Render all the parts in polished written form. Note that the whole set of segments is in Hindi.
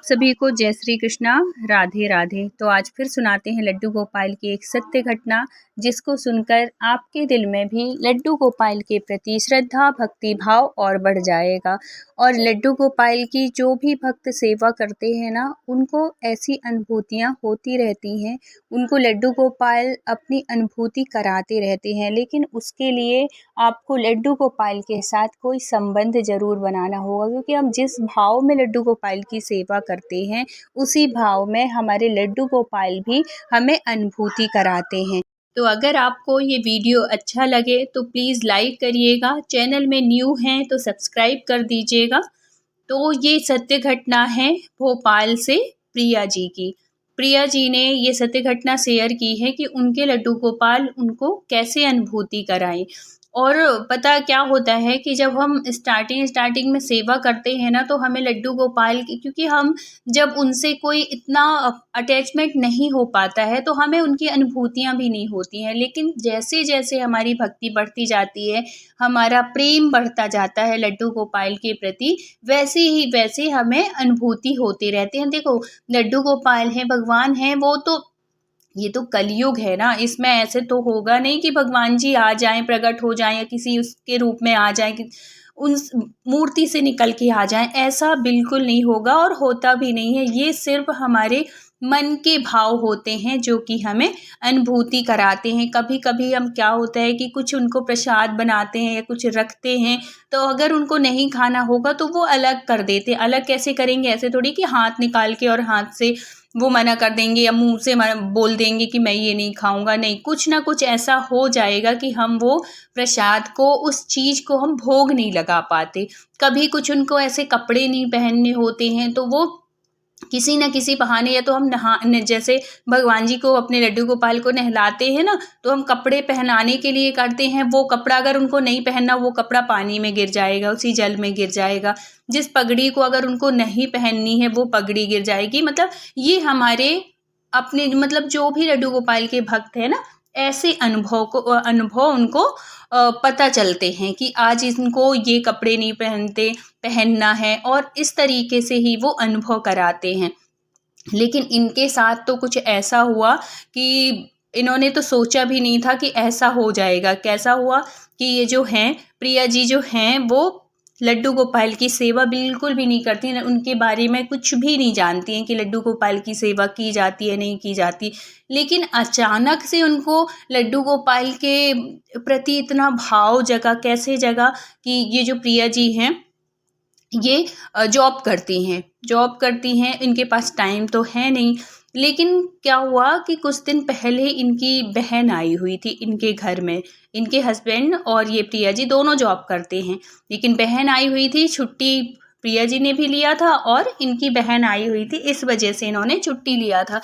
सभी को जय श्री कृष्णा, राधे राधे। तो आज फिर सुनाते हैं लड्डू गोपाल की एक सत्य घटना, जिसको सुनकर आपके दिल में भी लड्डू गोपाल के प्रति श्रद्धा भक्ति भाव और बढ़ जाएगा। और लड्डू गोपाल की जो भी भक्त सेवा करते हैं ना, उनको ऐसी अनुभूतियाँ होती रहती हैं, उनको लड्डू गोपाल अपनी अनुभूति कराते रहते हैं। लेकिन उसके लिए आपको लड्डू गोपाल के साथ कोई संबंध ज़रूर बनाना होगा, क्योंकि हम जिस भाव में लड्डू गोपाल की सेवा करते हैं, उसी भाव में हमारे लड्डू गोपाल भी हमें अनुभूति कराते हैं। तो अगर आपको ये वीडियो अच्छा लगे तो प्लीज़ लाइक करिएगा, चैनल में न्यू हैं तो सब्सक्राइब कर दीजिएगा। तो ये सत्य घटना है भोपाल से प्रिया जी की। प्रिया जी ने ये सत्य घटना शेयर की है कि उनके लड्डू गोपाल उनको कैसे अनुभूति कराएं। और पता क्या होता है कि जब हम स्टार्टिंग में सेवा करते हैं ना, तो हमें लड्डू गोपाल की, क्योंकि हम जब उनसे कोई इतना अटैचमेंट नहीं हो पाता है, तो हमें उनकी अनुभूतियाँ भी नहीं होती हैं। लेकिन जैसे जैसे हमारी भक्ति बढ़ती जाती है, हमारा प्रेम बढ़ता जाता है लड्डू गोपाल के प्रति, वैसे ही वैसे हमें अनुभूति होती रहती है। देखो, लड्डू गोपाल हैं, भगवान हैं, वो तो ये तो कलयुग है ना, इसमें ऐसे तो होगा नहीं कि भगवान जी आ जाएं, प्रकट हो जाएं, या किसी उसके रूप में आ जाएं, कि उन मूर्ति से निकल के आ जाएं। ऐसा बिल्कुल नहीं होगा और होता भी नहीं है। ये सिर्फ हमारे मन के भाव होते हैं जो कि हमें अनुभूति कराते हैं। कभी कभी हम क्या होता है कि कुछ उनको प्रसाद बनाते हैं या कुछ रखते हैं, तो अगर उनको नहीं खाना होगा तो वो अलग कर देते। अलग कैसे करेंगे? ऐसे थोड़ी कि हाथ निकाल के और हाथ से वो मना कर देंगे, या मुंह से बोल देंगे कि मैं ये नहीं खाऊंगा। नहीं, कुछ ना कुछ ऐसा हो जाएगा कि हम वो प्रसाद को, उस चीज़ को हम भोग नहीं लगा पाते। कभी कुछ उनको ऐसे कपड़े नहीं पहनने होते हैं, तो वो किसी न किसी बहाने, या तो हम जैसे भगवान जी को, अपने लड्डू गोपाल को नहलाते हैं ना, तो हम कपड़े पहनाने के लिए करते हैं। वो कपड़ा अगर उनको नहीं पहनना, वो कपड़ा पानी में गिर जाएगा, उसी जल में गिर जाएगा। जिस पगड़ी को अगर उनको नहीं पहननी है, वो पगड़ी गिर जाएगी। मतलब ये हमारे अपने, मतलब जो भी लड्डू गोपाल के भक्त हैं ना, ऐसे अनुभव उनको पता चलते हैं कि आज इनको ये कपड़े नहीं पहनना है, और इस तरीके से ही वो अनुभव कराते हैं। लेकिन इनके साथ तो कुछ ऐसा हुआ कि इन्होंने तो सोचा भी नहीं था कि ऐसा हो जाएगा। कैसा हुआ कि ये जो हैं, प्रिया जी जो हैं, वो लड्डू गोपाल की सेवा बिल्कुल भी नहीं करती, उनके बारे में कुछ भी नहीं जानती हैं कि लड्डू गोपाल की सेवा की जाती है नहीं की जाती। लेकिन अचानक से उनको लड्डू गोपाल के प्रति इतना भाव जगा। कैसे जगा कि ये जो प्रिया जी हैं, ये जॉब करती हैं, इनके पास टाइम तो है नहीं। लेकिन क्या हुआ कि कुछ दिन पहले इनकी बहन आई हुई थी इनके घर में। इनके हस्बैंड और ये प्रिया जी दोनों जॉब करते हैं, लेकिन बहन आई हुई थी। छुट्टी प्रिया जी ने भी लिया था और इनकी बहन आई हुई थी, इस वजह से इन्होंने छुट्टी लिया था।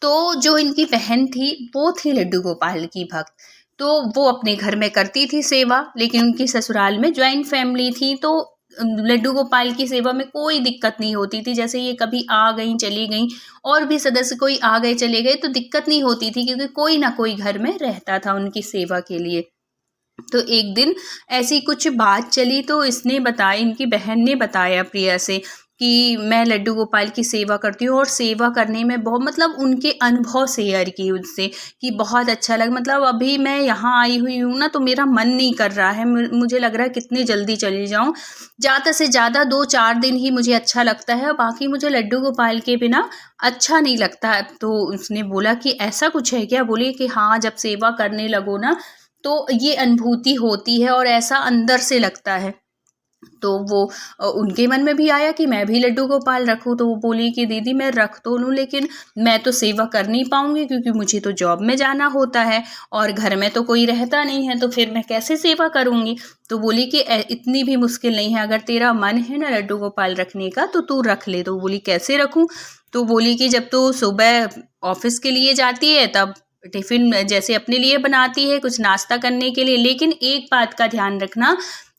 तो जो इनकी बहन थी, वो थी लड्डू गोपाल की भक्त। तो वो अपने घर में करती थी सेवा, लेकिन उनकी ससुराल में जॉइंट फैमिली थी, तो लड्डू गोपाल की सेवा में कोई दिक्कत नहीं होती थी। जैसे ये कभी आ गई चली गई, और भी सदस्य कोई आ गए चले गए, तो दिक्कत नहीं होती थी, क्योंकि कोई ना कोई घर में रहता था उनकी सेवा के लिए। तो एक दिन ऐसी कुछ बात चली, तो इसने बताया, इनकी बहन ने बताया प्रिया से कि मैं लड्डू गोपाल की सेवा करती हूँ, और सेवा करने में बहुत, मतलब उनके अनुभव शेयर की उनसे कि बहुत अच्छा लगा। मतलब अभी मैं यहाँ आई हुई हूँ ना, तो मेरा मन नहीं कर रहा है, मुझे लग रहा है कितनी जल्दी चली जाऊँ। ज़्यादा से ज़्यादा 2-4 दिन ही मुझे अच्छा लगता है, बाकी मुझे लड्डू गोपाल के बिना अच्छा नहीं लगता। तो उसने बोला कि ऐसा कुछ है क्या? बोली कि हाँ, जब सेवा करने लगो ना, तो ये अनुभूति होती है और ऐसा अंदर से लगता है। तो वो उनके मन में भी आया कि मैं भी लड्डू गोपाल रखूँ। तो वो बोली कि दीदी मैं रख तो लूँ, लेकिन मैं तो सेवा कर नहीं पाऊँगी, क्योंकि मुझे तो जॉब में जाना होता है और घर में तो कोई रहता नहीं है, तो फिर मैं कैसे सेवा करूँगी। तो बोली कि इतनी भी मुश्किल नहीं है, अगर तेरा मन है ना लड्डू गोपाल रखने का, तो तू रख ले। तो बोली कैसे रखूँ? तो बोली कि जब तू सुबह ऑफिस के लिए जाती है, तब टिफ़िन जैसे अपने लिए बनाती है, कुछ नाश्ता करने के लिए। लेकिन एक बात का ध्यान रखना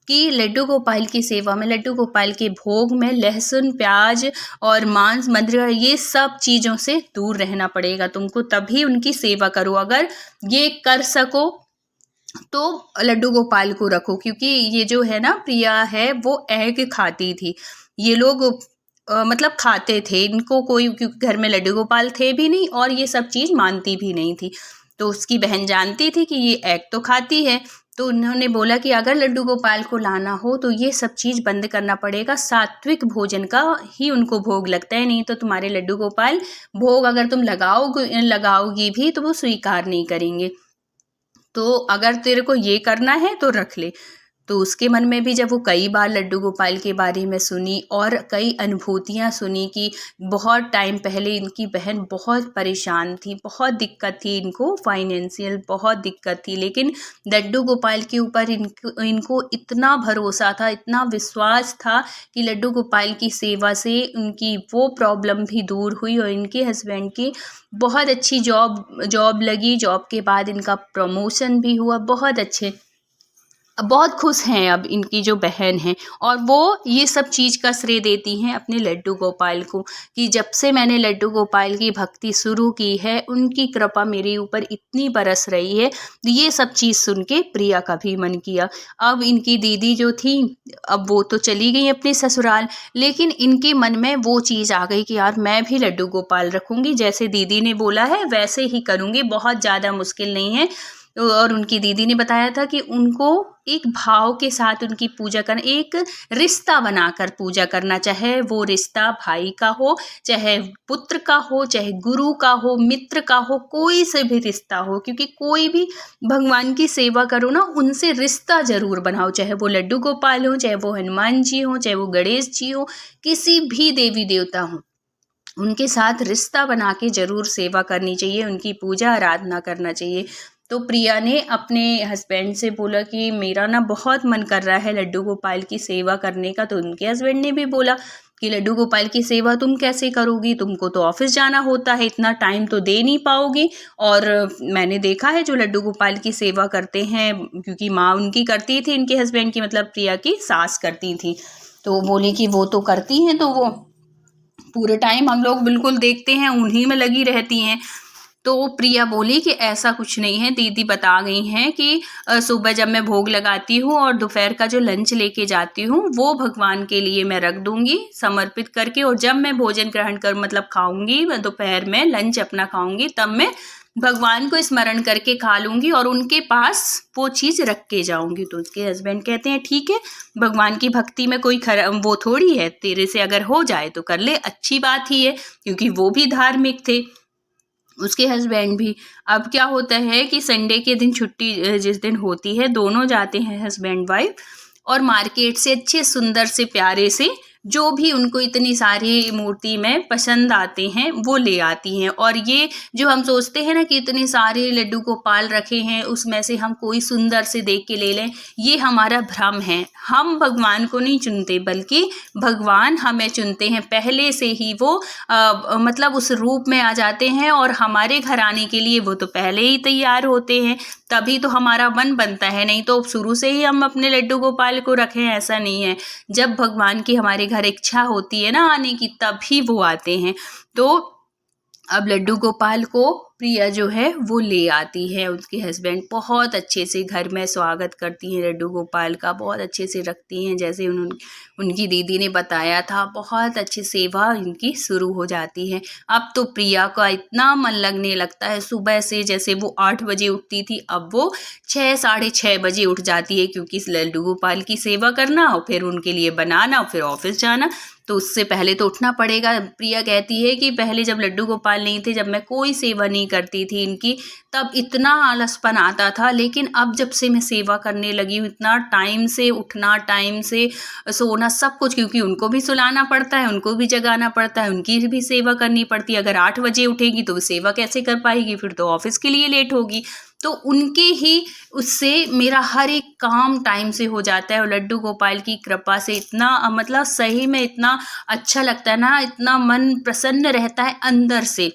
कि लड्डू गोपाल की सेवा में, लड्डू गोपाल के भोग में लहसुन, प्याज और मांस, मदिरा, ये सब चीज़ों से दूर रहना पड़ेगा तुमको, तभी उनकी सेवा करो। अगर ये कर सको तो लड्डू गोपाल को रखो, क्योंकि ये जो है ना, प्रिया है, वो एग खाती थी। ये लोग मतलब खाते थे। इनको कोई, क्योंकि घर में लड्डू गोपाल थे भी नहीं और ये सब चीज़ मानती भी नहीं थी। तो उसकी बहन जानती थी कि ये एग तो खाती है, तो उन्होंने बोला कि अगर लड्डू गोपाल को लाना हो तो ये सब चीज़ बंद करना पड़ेगा, सात्विक भोजन का ही उनको भोग लगता है, नहीं तो तुम्हारे लड्डू गोपाल भोग अगर तुम लगाओगी भी तो वो स्वीकार नहीं करेंगे। तो अगर तेरे को ये करना है तो रख ले। तो उसके मन में भी जब वो कई बार लड्डू गोपाल के बारे में सुनी और कई अनुभूतियाँ सुनी कि बहुत टाइम पहले इनकी बहन बहुत परेशान थी, बहुत दिक्कत थी, इनको फाइनेंशियल बहुत दिक्कत थी, लेकिन लड्डू गोपाल के ऊपर इनको इतना भरोसा था, इतना विश्वास था कि लड्डू गोपाल की सेवा से उनकी वो प्रॉब्लम भी दूर हुई और इनके हस्बैंड की बहुत अच्छी जॉब लगी। जॉब के बाद इनका प्रमोशन भी हुआ, बहुत अच्छे, बहुत खुश हैं अब इनकी जो बहन है। और वो ये सब चीज़ का श्रेय देती हैं अपने लड्डू गोपाल को कि जब से मैंने लड्डू गोपाल की भक्ति शुरू की है उनकी कृपा मेरे ऊपर इतनी बरस रही है। ये सब चीज़ सुन के प्रिया का भी मन किया। अब इनकी दीदी जो थी, अब वो तो चली गई अपने ससुराल, लेकिन इनके मन में वो चीज़ आ गई कि यार मैं भी लड्डू गोपाल रखूँगी, जैसे दीदी ने बोला है वैसे ही करूँगी, बहुत ज़्यादा मुश्किल नहीं है। और उनकी दीदी ने बताया था कि उनको एक भाव के साथ उनकी पूजा करना, एक रिश्ता बनाकर पूजा करना, चाहे वो रिश्ता भाई का हो, चाहे पुत्र का हो, चाहे गुरु का हो, मित्र का हो, कोई से भी रिश्ता हो, क्योंकि कोई भी भगवान की सेवा करो ना, उनसे रिश्ता जरूर बनाओ, चाहे वो लड्डू गोपाल हो, चाहे वो हनुमान जी हो, चाहे वो गणेश जी हो, किसी भी देवी देवता हो, उनके साथ रिश्ता बना के ज़रूर सेवा करनी चाहिए, उनकी पूजा आराधना करना चाहिए। तो प्रिया ने अपने हस्बैंड से बोला कि मेरा ना बहुत मन कर रहा है लड्डू गोपाल की सेवा करने का। तो उनके हस्बैंड ने भी बोला कि लड्डू गोपाल की सेवा तुम कैसे करोगी, तुमको तो ऑफिस जाना होता है, इतना टाइम तो दे नहीं पाओगी। और मैंने देखा है जो लड्डू गोपाल की सेवा करते हैं, क्योंकि माँ उनकी करती थी, इनके हस्बैंड की मतलब प्रिया की सास करती थी, तो बोली कि वो तो करती हैं, तो वो पूरे टाइम हम लोग बिल्कुल देखते हैं उन्हीं में लगी रहती हैं। तो प्रिया बोली कि ऐसा कुछ नहीं है, दीदी बता गई हैं कि सुबह जब मैं भोग लगाती हूँ और दोपहर का जो लंच लेके जाती हूँ वो भगवान के लिए मैं रख दूंगी समर्पित करके, और जब मैं भोजन ग्रहण कर मतलब खाऊंगी, मैं दोपहर में लंच अपना खाऊंगी, तब मैं भगवान को स्मरण करके खा लूंगी और उनके पास वो चीज़ रख के जाऊंगी। तो उसके हस्बैंड कहते हैं ठीक है, भगवान की भक्ति में कोई वो थोड़ी है, तेरे से अगर हो जाए तो कर ले, अच्छी बात ही है, क्योंकि वो भी धार्मिक थे उसके हस्बैंड भी। अब क्या होता है कि संडे के दिन छुट्टी जिस दिन होती है, दोनों जाते हैं हस्बैंड वाइफ और मार्केट से अच्छे सुंदर से प्यारे से जो भी उनको इतनी सारी मूर्ति में पसंद आते हैं वो ले आती हैं। और ये जो हम सोचते हैं ना कि इतने सारे लड्डू गोपाल रखे हैं उसमें से हम कोई सुंदर से देख के ले लें, ये हमारा भ्रम है। हम भगवान को नहीं चुनते बल्कि भगवान हमें चुनते हैं, पहले से ही वो मतलब उस रूप में आ जाते हैं और हमारे घर आने के लिए वो तो पहले ही तैयार होते हैं, तभी तो हमारा मन बनता है, नहीं तो शुरू से ही हम अपने लड्डू गोपाल को रखें, ऐसा नहीं है। जब भगवान की हमारे घर इच्छा होती है ना आने की, तभी वो आते हैं। तो अब लड्डू गोपाल को प्रिया जो है वो ले आती है, उसके हस्बैंड बहुत अच्छे से घर में स्वागत करती हैं लड्डू गोपाल का, बहुत अच्छे से रखती हैं, जैसे उनकी दीदी ने बताया था, बहुत अच्छी सेवा इनकी शुरू हो जाती है। अब तो प्रिया का इतना मन लगने लगता है, सुबह से जैसे वो 8 बजे उठती थी, अब वो 6 साढ़े 6 बजे उठ जाती है, क्योंकि लड्डू गोपाल की सेवा करना और फिर उनके लिए बनाना और फिर ऑफिस जाना, तो उससे पहले तो उठना पड़ेगा। प्रिया कहती है कि पहले जब लड्डू गोपाल नहीं थे, जब मैं कोई सेवा नहीं करती थी इनकी, तब इतना आलसपन आता था, लेकिन अब जब से मैं सेवा करने लगी हूँ, इतना टाइम से उठना, टाइम से सोना, सब कुछ, क्योंकि उनको भी सुलाना पड़ता है, उनको भी जगाना पड़ता है, उनकी भी सेवा करनी पड़ती है। अगर 8 बजे उठेगी तो वो सेवा कैसे कर पाएगी, फिर तो ऑफिस के लिए लेट होगी। तो उनके ही उससे मेरा हर एक काम टाइम से हो जाता है और लड्डू गोपाल की कृपा से इतना मतलब सही में इतना अच्छा लगता है ना, इतना मन प्रसन्न रहता है अंदर से।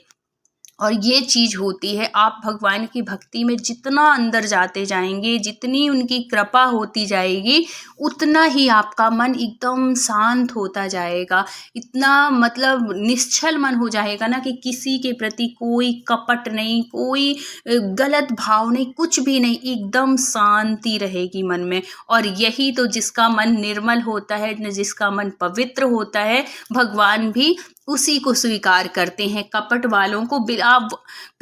और ये चीज़ होती है, आप भगवान की भक्ति में जितना अंदर जाते जाएंगे, जितनी उनकी कृपा होती जाएगी, उतना ही आपका मन एकदम शांत होता जाएगा। इतना मतलब निश्चल मन हो जाएगा ना कि किसी के प्रति कोई कपट नहीं, कोई गलत भाव नहीं, कुछ भी नहीं, एकदम शांति रहेगी मन में। और यही तो जिसका मन निर्मल होता है, जिसका मन पवित्र होता है, भगवान भी उसी को स्वीकार करते हैं। कपट वालों को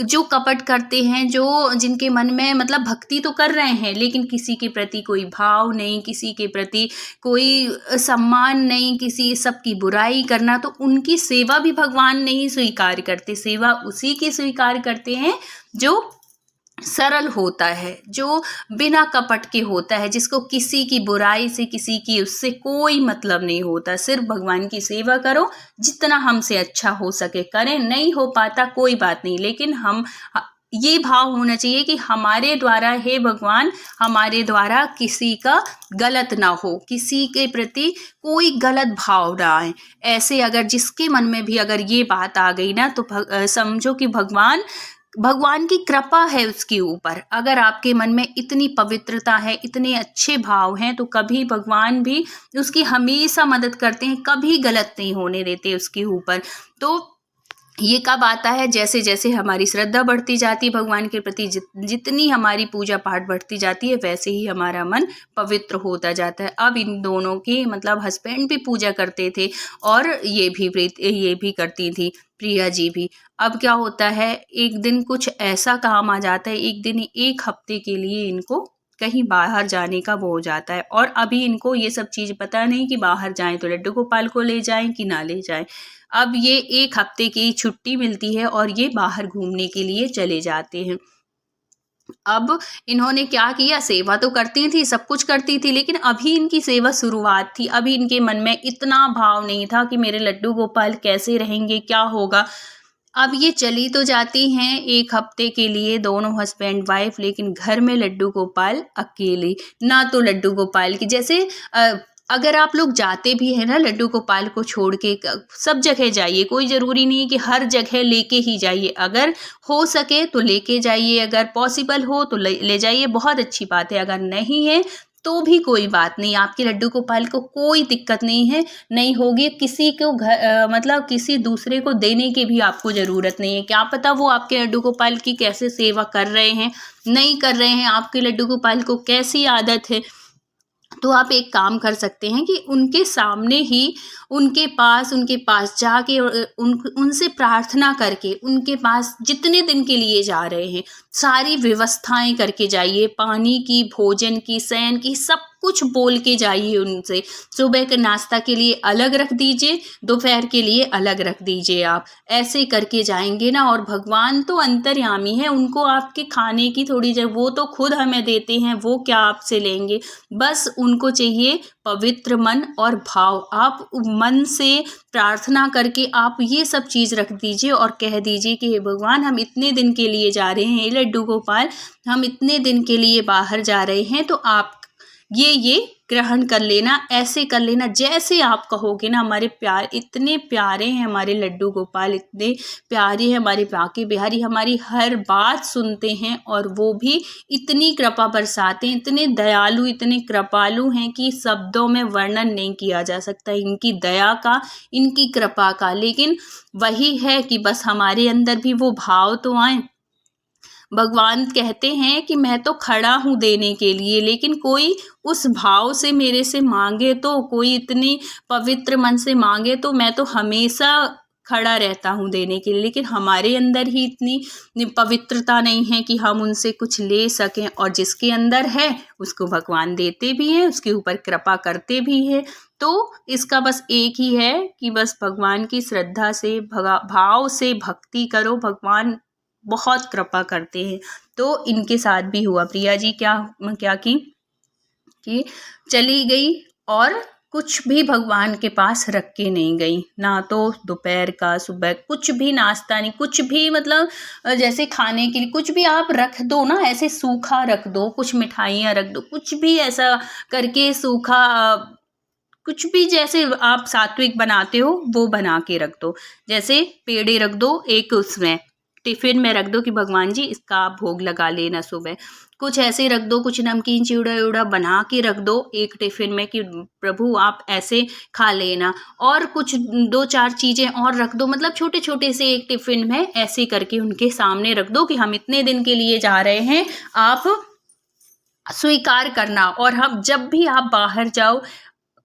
जो कपट करते हैं, जो जिनके मन में मतलब भक्ति तो कर रहे हैं लेकिन किसी के प्रति कोई भाव नहीं, किसी के प्रति कोई सम्मान नहीं, किसी सबकी बुराई करना, तो उनकी सेवा भी भगवान नहीं स्वीकार करते। सेवा उसी की स्वीकार करते हैं जो सरल होता है, जो बिना कपट के होता है, जिसको किसी की बुराई से, किसी की उससे कोई मतलब नहीं होता। सिर्फ भगवान की सेवा करो, जितना हमसे अच्छा हो सके करें, नहीं हो पाता कोई बात नहीं, लेकिन हम ये भाव होना चाहिए कि हमारे द्वारा, हे भगवान, हमारे द्वारा किसी का गलत ना हो, किसी के प्रति कोई गलत भाव ना आए। ऐसे अगर जिसके मन में भी अगर ये बात आ गई ना, तो समझो कि भगवान की कृपा है उसके ऊपर। अगर आपके मन में इतनी पवित्रता है, इतने अच्छे भाव हैं, तो कभी भगवान भी उसकी हमेशा मदद करते हैं, कभी गलत नहीं होने देते उसके ऊपर। तो ये कब आता है? जैसे जैसे हमारी श्रद्धा बढ़ती जाती है भगवान के प्रति, जितनी हमारी पूजा पाठ बढ़ती जाती है, वैसे ही हमारा मन पवित्र होता जाता है। अब इन दोनों की मतलब हस्बैंड भी पूजा करते थे और ये भी करती थी, प्रिया जी भी। अब क्या होता है, एक दिन कुछ ऐसा काम आ जाता है, एक दिन 1 हफ्ते के लिए इनको कहीं बाहर जाने का वो हो जाता है। और अभी इनको ये सब चीज़ पता नहीं कि बाहर जाएं तो लड्डू गोपाल को ले जाएं कि ना ले जाएं। अब ये 1 हफ्ते की छुट्टी मिलती है और ये बाहर घूमने के लिए चले जाते हैं। अब इन्होंने क्या किया, सेवा तो करती थी, सब कुछ करती थी, लेकिन अभी इनकी सेवा शुरुआत थी। अभी इनके मन में इतना भाव नहीं था कि मेरे लड्डू गोपाल कैसे रहेंगे, क्या होगा। अब ये चली तो जाती हैं 1 हफ्ते के लिए दोनों हस्बैंड वाइफ, लेकिन घर में लड्डू गोपाल अकेले। ना तो लड्डू गोपाल की जैसे अगर आप लोग जाते भी हैं ना लड्डू गोपाल को छोड़ के, सब जगह जाइए, कोई ज़रूरी नहीं है कि हर जगह लेके ही जाइए। अगर हो सके तो लेके जाइए, अगर पॉसिबल हो तो ले जाइए, बहुत अच्छी बात है। अगर नहीं है तो भी कोई बात नहीं, आपके लड्डू गोपाल को कोई दिक्कत नहीं है, नहीं होगी। किसी को मतलब किसी दूसरे को देने की भी आपको ज़रूरत नहीं है। क्या पता वो आपके लड्डू गोपाल की कैसे सेवा कर रहे हैं, नहीं कर रहे हैं, आपके लड्डू गोपाल को कैसी आदत है। तो आप एक काम कर सकते हैं कि उनके सामने ही उनके पास जाके उनसे प्रार्थना करके, उनके पास जितने दिन के लिए जा रहे हैं सारी व्यवस्थाएं करके जाइए, पानी की, भोजन की, शयन की, सब कुछ बोल के जाइए उनसे। सुबह के नाश्ता के लिए अलग रख दीजिए, दोपहर के लिए अलग रख दीजिए। आप ऐसे करके जाएंगे ना, और भगवान तो अंतर्यामी है, उनको आपके खाने की थोड़ी जरूरत, वो तो खुद हमें देते हैं, वो क्या आपसे लेंगे। बस उनको चाहिए पवित्र मन और भाव। आप मन से प्रार्थना करके आप ये सब चीज़ रख दीजिए और कह दीजिए कि हे भगवान, हम इतने दिन के लिए जा रहे हैं, लड्डू गोपाल हम इतने दिन के लिए बाहर जा रहे हैं, तो आप ये ग्रहण कर लेना, ऐसे कर लेना जैसे आप कहोगे ना। हमारे प्यार इतने प्यारे हैं, हमारे लड्डू गोपाल इतने प्यारे हैं, हमारे बांके बिहारी हमारी हर बात सुनते हैं और वो भी इतनी कृपा बरसाते हैं, इतने दयालु, इतने कृपालु हैं कि शब्दों में वर्णन नहीं किया जा सकता इनकी दया का, इनकी कृपा का। लेकिन वही है कि बस हमारे अंदर भी वो भाव तो आए। भगवान कहते हैं कि मैं तो खड़ा हूँ देने के लिए, लेकिन कोई उस भाव से मेरे से मांगे, तो कोई इतनी पवित्र मन से मांगे, तो मैं तो हमेशा खड़ा रहता हूँ देने के लिए। लेकिन हमारे अंदर ही इतनी पवित्रता नहीं है कि हम उनसे कुछ ले सकें, और जिसके अंदर है उसको भगवान देते भी हैं, उसके ऊपर कृपा करते भी हैं। तो इसका बस एक ही है कि बस भगवान की श्रद्धा से, भाव से भक्ति करो, भगवान बहुत कृपा करते हैं। तो इनके साथ भी हुआ। प्रिया जी क्या की कि चली गई और कुछ भी भगवान के पास रख के नहीं गई, ना तो दोपहर का, सुबह कुछ भी नाश्ता नहीं, कुछ भी मतलब जैसे खाने के लिए कुछ भी आप रख दो ना, ऐसे सूखा रख दो, कुछ मिठाइयाँ रख दो, कुछ भी ऐसा करके सूखा, कुछ भी जैसे आप सात्विक बनाते हो वो बना के रख दो। जैसे पेड़े रख दो एक उसमें टिफ़िन में रख दो कि भगवान जी इसका आप भोग लगा लेना सुबह। कुछ ऐसे रख दो, कुछ नमकीन चिवड़ा-विवड़ा बना के रख दो एक टिफ़िन में कि प्रभु आप ऐसे खा लेना, और कुछ 2-4 चीज़ें और रख दो, मतलब छोटे-छोटे से एक टिफ़िन में ऐसे करके उनके सामने रख दो कि हम इतने दिन के लिए जा रहे हैं, आप स्वीकार करना। और हम जब भी आप बाहर जाओ,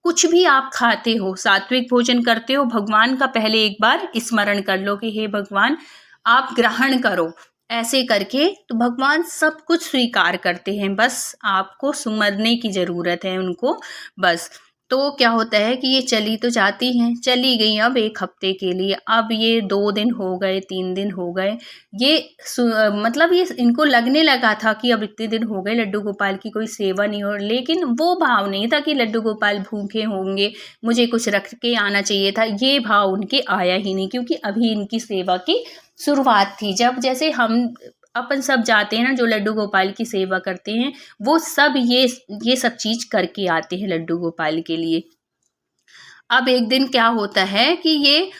कुछ भी आप खाते हो, सात्विक भोजन करते हो, भगवान का पहले एक बार स्मरण कर लो कि हे भगवान आप ग्रहण करो। ऐसे करके तो भगवान सब कुछ स्वीकार करते हैं, बस आपको सुमरने की ज़रूरत है उनको, बस। तो क्या होता है कि ये चली तो जाती हैं, चली गई अब 1 हफ्ते के लिए, अब ये 2 दिन हो गए, 3 दिन हो गए, ये मतलब ये इनको लगने लगा था कि अब इतने दिन हो गए लड्डू गोपाल की कोई सेवा नहीं हो, लेकिन वो भाव नहीं था कि लड्डू गोपाल भूखे होंगे, मुझे कुछ रख के आना चाहिए था, ये भाव उनके आया ही नहीं, क्योंकि अभी इनकी सेवा की शुरुआत थी। जब जैसे हम अपन सब जाते हैं ना, जो लड्डू गोपाल की सेवा करते हैं, वो सब ये सब चीज़ करके आते हैं लड्डू गोपाल के लिए। अब एक दिन क्या होता है कि ये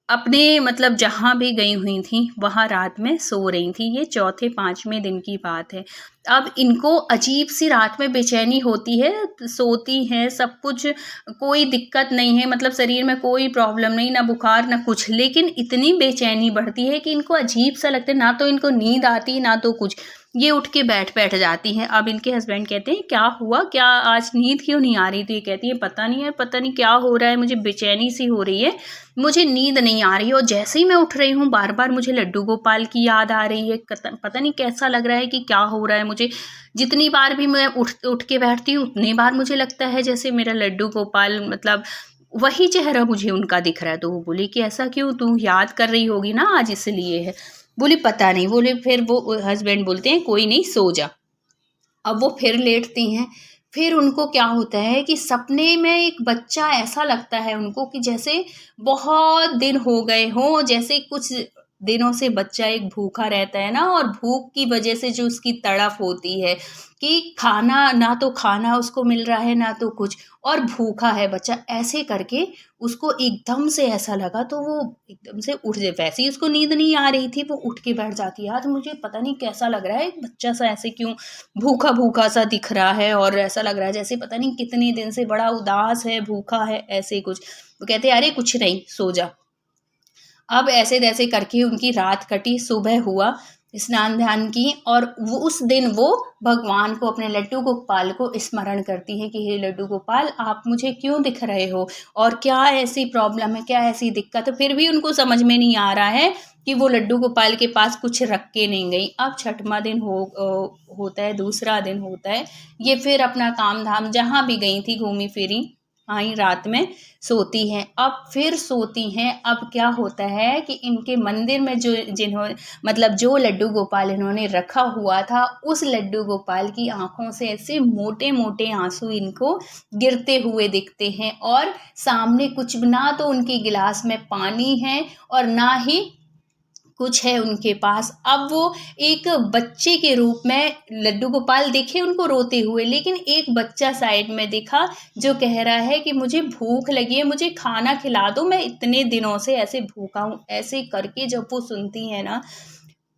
अपने मतलब जहाँ भी गई हुई थी वहाँ रात में सो रही थी, ये चौथे 5वें दिन की बात है। अब इनको अजीब सी रात में बेचैनी होती है, सोती हैं सब कुछ, कोई दिक्कत नहीं है, मतलब शरीर में कोई प्रॉब्लम नहीं, ना बुखार ना कुछ, लेकिन इतनी बेचैनी बढ़ती है कि इनको अजीब सा लगता है, ना तो इनको नींद आती ना तो कुछ, ये उठ के बैठ जाती हैं। अब इनके हस्बैंड कहते हैं क्या हुआ, क्या आज नींद क्यों नहीं आ रही? तो ये कहती है पता नहीं है, पता नहीं क्या हो रहा है, मुझे बेचैनी सी हो रही है, मुझे नींद नहीं आ रही है, और जैसे ही मैं उठ रही हूँ बार बार मुझे लड्डू गोपाल की याद आ रही है, पता नहीं कैसा लग रहा है कि क्या हो रहा है मुझे। जितनी बार भी मैं उठ उठ के बैठती हूँ उतनी बार मुझे लगता है जैसे मेरा लड्डू गोपाल, मतलब वही चेहरा मुझे उनका दिख रहा है। तो वो बोली कि ऐसा क्यों, तू याद कर रही होगी ना आज इसलिए है। बोली पता नहीं। बोले, फिर वो हस्बैंड बोलते हैं कोई नहीं सो जा। अब वो फिर लेटती हैं। फिर उनको क्या होता है कि सपने में एक बच्चा ऐसा लगता है उनको कि जैसे बहुत दिन हो गए हों, जैसे कुछ दिनों से बच्चा एक भूखा रहता है ना, और भूख की वजह से जो उसकी तड़फ होती है कि खाना, ना तो खाना उसको मिल रहा है ना तो कुछ, और भूखा है बच्चा, ऐसे करके उसको एकदम से ऐसा लगा, तो वो एकदम से उठ जाए। वैसे ही उसको नींद नहीं आ रही थी, वो उठ के बैठ जाती है, यार मुझे पता नहीं कैसा लग रहा है, एक बच्चा सा ऐसे क्यों भूखा भूखा सा दिख रहा है, और ऐसा लग रहा है जैसे पता नहीं कितने दिन से बड़ा उदास है, भूखा है, ऐसे कुछ। वो कहते हैं अरे कुछ नहीं, सो जा। अब ऐसे तैसे करके उनकी रात कटी, सुबह हुआ, स्नान ध्यान की, और वो उस दिन वो भगवान को, अपने लड्डू गोपाल को स्मरण करती है कि हे लड्डू गोपाल आप मुझे क्यों दिख रहे हो, और क्या ऐसी प्रॉब्लम है, क्या ऐसी दिक्कत है। फिर भी उनको समझ में नहीं आ रहा है कि वो लड्डू गोपाल के पास कुछ रख के नहीं गई। अब छठवां दिन होता है, दूसरा दिन होता है, ये फिर अपना काम धाम जहाँ भी गई थी घूमी फिरी, आई रात में सोती हैं। अब फिर सोती हैं। अब क्या होता है कि इनके मंदिर में जो मतलब जो लड्डू गोपाल इन्होंने रखा हुआ था, उस लड्डू गोपाल की आंखों से ऐसे मोटे मोटे आंसू इनको गिरते हुए दिखते हैं, और सामने कुछ ना तो उनके गिलास में पानी है और ना ही कुछ है उनके पास। अब वो एक बच्चे के रूप में लड्डू गोपाल दिखे उनको रोते हुए, लेकिन एक बच्चा साइड में दिखा जो कह रहा है कि मुझे भूख लगी है, मुझे खाना खिला दो, मैं इतने दिनों से ऐसे भूखा हूँ। ऐसे करके जब वो सुनती है ना,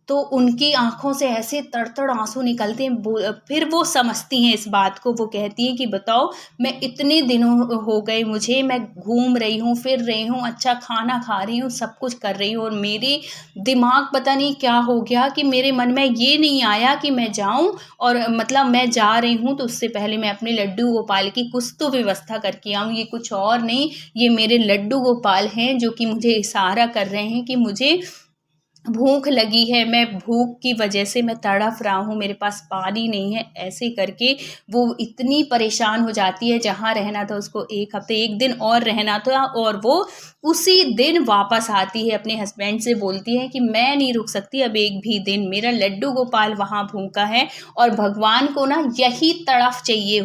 तो उनकी आँखों से ऐसे तड़-तड़ आँसू निकलते हैं। फिर वो समझती हैं इस बात को, वो कहती हैं कि बताओ, मैं इतने दिनों हो गए मुझे, मैं घूम रही हूँ, फिर रही हूँ, अच्छा खाना खा रही हूँ, सब कुछ कर रही हूँ, और मेरे दिमाग पता नहीं क्या हो गया कि मेरे मन में ये नहीं आया कि मैं जाऊँ, और मतलब मैं जा रही हूँ तो उससे पहले मैं अपने लड्डू गोपाल की कुछ तो व्यवस्था करके आऊँ। ये कुछ और नहीं, ये मेरे लड्डू गोपाल हैं जो कि मुझे इशारा कर रहे हैं कि मुझे भूख लगी है, मैं भूख की वजह से मैं तड़फ रहा हूँ, मेरे पास पानी नहीं है। ऐसे करके वो इतनी परेशान हो जाती है, जहाँ रहना था उसको 1 हफ्ते, 1 दिन और रहना था, और वो उसी दिन वापस आती है, अपने हस्बैंड से बोलती है कि मैं नहीं रुक सकती अब एक भी दिन, मेरा लड्डू गोपाल वहाँ भूखा है, और भगवान को ना यही तड़फ चाहिए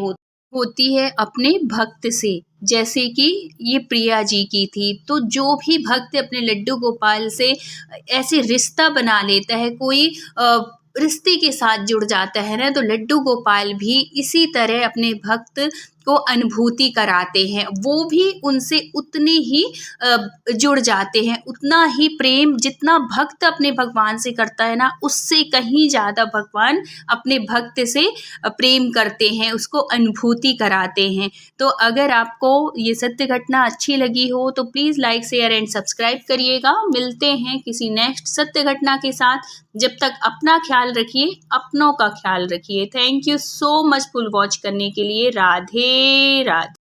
होती है अपने भक्त से, जैसे कि ये प्रिया जी की थी। तो जो भी भक्त अपने लड्डू गोपाल से ऐसे रिश्ता बना लेता है, कोई रिश्ते के साथ जुड़ जाता है ना, तो लड्डू गोपाल भी इसी तरह अपने भक्त को अनुभूति कराते हैं, वो भी उनसे उतने ही जुड़ जाते हैं। उतना ही प्रेम जितना भक्त अपने भगवान से करता है ना, उससे कहीं ज़्यादा भगवान अपने भक्त से प्रेम करते हैं, उसको अनुभूति कराते हैं। तो अगर आपको ये सत्य घटना अच्छी लगी हो तो please like, share and subscribe करिएगा। मिलते हैं किसी नेक्स्ट सत्य घटना के साथ। जब तक अपना ख्याल रखिए, अपनों का ख्याल रखिए। Thank you so much full watch करने के लिए। राधे राधे।